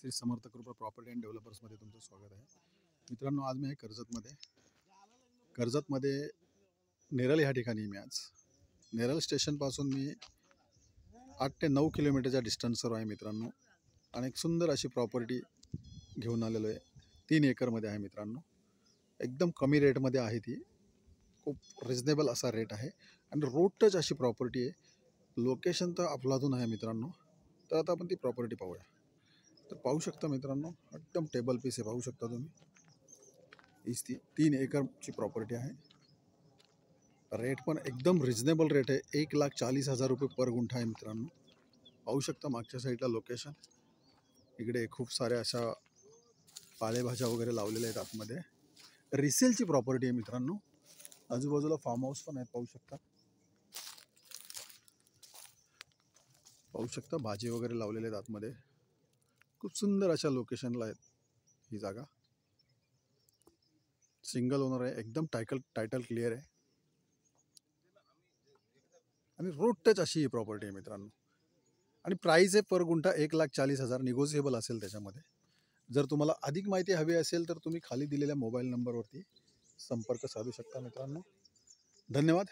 श्री समर्थ कृपा property and डेव्हलपर्समध्ये तुमचं स्वागत आहे. मित्रांनो, आज मी आहे कर्जतमध्ये नेरळ ह्या ठिकाणी. मी आज नेरळ स्टेशनपासून मी 8 ते 9 किलोमीटरच्या डिस्टन्सवर आहे मित्रांनो. आणि एक सुंदर अशी प्रॉपर्टी घेऊन आलेलो आहे. 3 एकरमध्ये आहे मित्रांनो. एकदम कमी रेटमध्ये आहे ती. खूप रिजनेबल असा रेट आहे आणि रोड टच अशी प्रॉपर्टी आहे. लोकेशन तर अफलातून आहे मित्रांनो. तर आता आपण ती प्रॉपर्टी पाहूया. तर पाहू शकता मित्रांनो, एकदम टेबल पीस आहे. पाहू शकता तुम्ही, हीच ती 3 एकरची प्रॉपर्टी आहे. रेट पण एकदम रिजनेबल रेट आहे. 1,40,000 रुपये पर गुंठा आहे मित्रांनो. पाहू शकता मागच्या साईडला लोकेशन. इकडे खूप साऱ्या अशा पालेभाज्या वगैरे लावलेल्या आहेत आतमध्ये. रिसेलची प्रॉपर्टी आहे मित्रांनो. आजूबाजूला फार्म हाऊस पण आहेत. पाहू शकता भाजी वगैरे लावलेले आहेत आतमध्ये. खूप सुंदर अशा लोकेशनला आहेत ही जागा. सिंगल ओनर आहे. एकदम टायटल क्लिअर आहे आणि रोड टच अशी ही प्रॉपर्टी आहे मित्रांनो. आणि प्राईस आहे पर गुंठा 1,40,000. निगोशिएबल असेल त्याच्यामध्ये. जर तुम्हाला अधिक माहिती हवी असेल तर तुम्ही खाली दिलेल्या मोबाईल नंबरवरती संपर्क साधू शकता मित्रांनो. धन्यवाद.